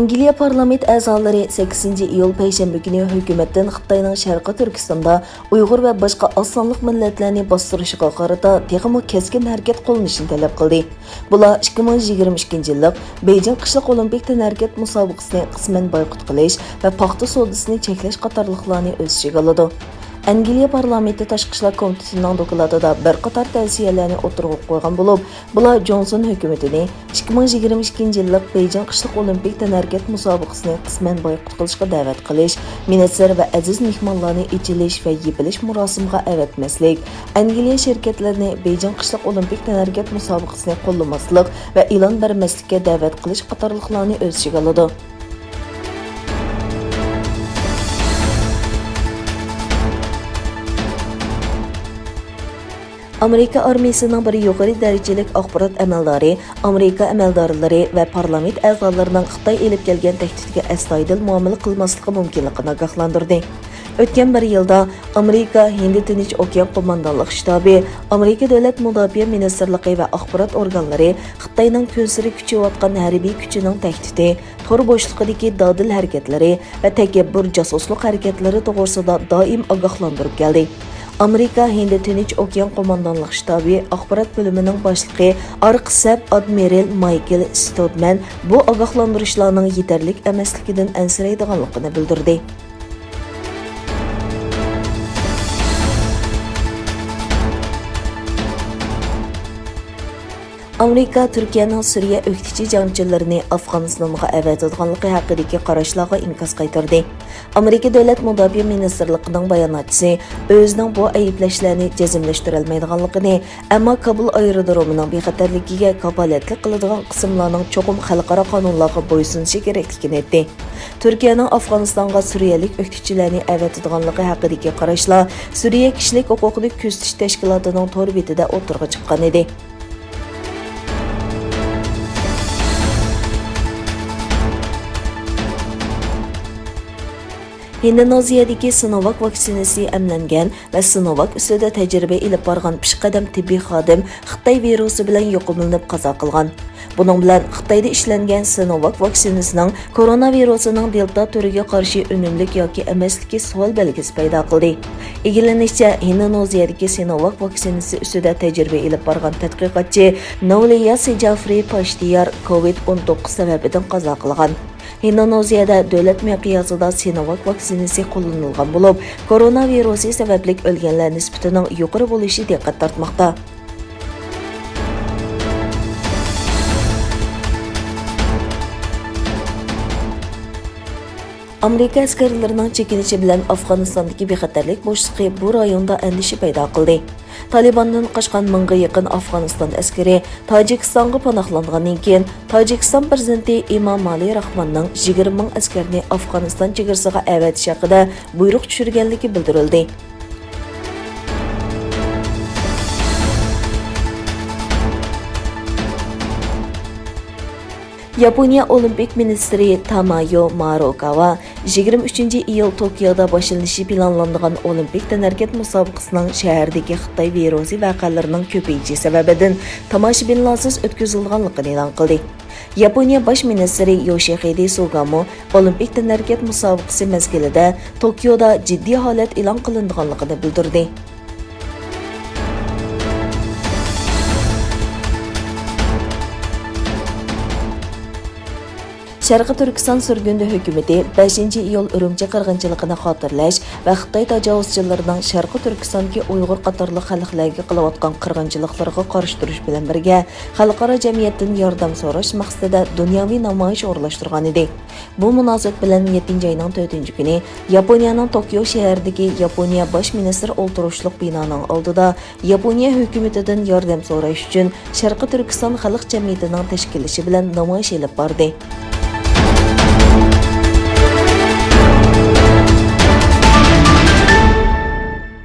Angliya parlament a'zolari 8-iyul payshanba kuni hukumatdan Xitoyning Sharqiy Turkistonda Uyg'ur va boshqa oz sonliq millatlarni bostirishiga qarata texmo keskin harakat qo'llanishini talab qildi. Bular 2022-yillik Beijing qishliq olimpik tanharkat musobaqasini qisman boykot qilish va paxta savdosini cheklash qatorliqlarni o'z ichiga oladi. Angliya parlamenti tashqi ishlar komitetining dokladida bir qator tavsiyalarni o'tirg'a qo'ygan bo'lib, bular Johnson hukumatini 2022-yillik Beijing qishliq olimpik tanharkat musobaqasini qisman boykot qilishga da'vat qilish, ministr va aziz mehmonlarni ichilish va yepilish murosimiga avatmaslik, Angliya shirkatlarini Beijing qishliq olimpik tanharkat musobaqasini qo'llamaslik va e'lon bermaslikka da'vat qilish qatorliqlarni o'z ichiga oladi. Amerika armiyasining bir yuqori darajalik axborot amaldori, Amerika amaldorlari va parlament a'zolarining Xitoy elib kelgan tahdidga astoydil muomala qilmasligi mumkinligini ogohlantirdi. O'tgan bir yilda Amerika Hind Tinch okean qo'mondonlik shtabi, Amerika davlat mudofaa ministrligi va axborot organlari Xitoyning ko'nsiri kuchayotgan harbiy kuchining tahdidi, tor bo'shliqidagi dodil harakatlari va takabbur jasuslik harakatlari to'g'risida doim ogohlantirib keldi. Amerika Hind Tinch okean qo'mondonlik shtabi axborot bo'limining boshlig'i Arqsab Admiral Michael Stodman bu ogohlantirishlarning yetarli emasligidan ansiraydiganligini bildirdi. Amerika Turkiyaning Suriya o'qituvchi jangchilarini Afg'onistonga avatadiganligi haqidagi qarashlarga inkos qaytardi. Amerika davlat mudofaa ministrligining bayonotchisi o'zining bu ayblashlarni jazmlashtirib olmaydiganligini, ammo Kabul aerodromining bexatarligiga kafolatlik qiladigan qismlarning cho'qim xalqaro qonunlarga bo'ysunishi kerakligini aytdi. Turkiyaning Afg'onistonga suriyalik o'qituvchilarni avatadiganligi haqidagi qarashlar Suriya kishilik huquqini ko'zitish tashkilotining to'r betida o'tirg'a chiqqan edi. Indoneziyadagi Sinovac vaksinasi emlangan va Sinovac ustida tajriba ilib borgan peshqadam tibbiy xodim Xitoy virusi bilan yuqumlanib qazo qilgan. Buning bilan Xitoyda ishlangan Sinovac vaksinasining koronavirusining delta turiga qarshi unumlik yoki emasligi savol belgisi paydo qildi. Egilanishicha, Indoneziyadagi Sinovac vaksinasi ustida tajriba ilib borgan tadqiqotchi Nauliya Sejafri Pashtiyar COVID-19 sababidan qazo qilgan. Indoneziyada davlat miqyosida Sinovac vaksinasi qo'llanilgan bo'lib, koronavirusi sababli o'lganlar nisbatining yuqori bo'lishi diqqat tortmoqda. Amerika askarlarining chekinishi bilan Afg'onistondagi bexatarlik bo'shliqi bu rayonda andisha paydo qildi. Talibandan qochgan 1000 ga yaqin Afg'oniston askari Tojikistonga panohlangandan keyin Tojikiston prezidenti Emomali Rahmonning 20 ming askarni Afg'oniston chegarasiga avatish haqida buyruq tushirganligi bildirildi. Yaponiya olimpik ministri Tamayo Marukawa 23-iyul Tokioda boshlanishi planlangan olimpik tanharkat musobaqasining shahardagi Xitoy virusi voqealarining ko'payishi sababidan tomoshabinlarsiz o'tkazilganligini e'lon qildi. Yaponiya bosh ministri Yoshihide Sugamo olimpik tanharkat musobaqasi mezgilida Tokioda jiddiy holat e'lon qilinganligini bildirdi. Sharqiy Turkiston surgundi hukumati 5-iyul Urumchi qirg'inchiligini xotirlash va Xitoy tajovuzchilarining Sharqiy Turkistondagi Uyg'ur qatorli xalqlarga qilayotgan qirg'inchiliklarga qarshi turish bilan birga xalqaro jamiyatdan yordam so'rash maqsadida dunyoviy namoyish o'rlashtirgan edi. Bu munosabat bilan 7-oyning 4-kuni Yaponiyaning Tokio shahridagi Yaponiya bosh ministri o'ltirishliq binoning oldida Yaponiya hukumatidan yordam so'rash uchun Sharqiy Turkiston xalq jamiyatining tashkillashi bilan namoyish olib bordi.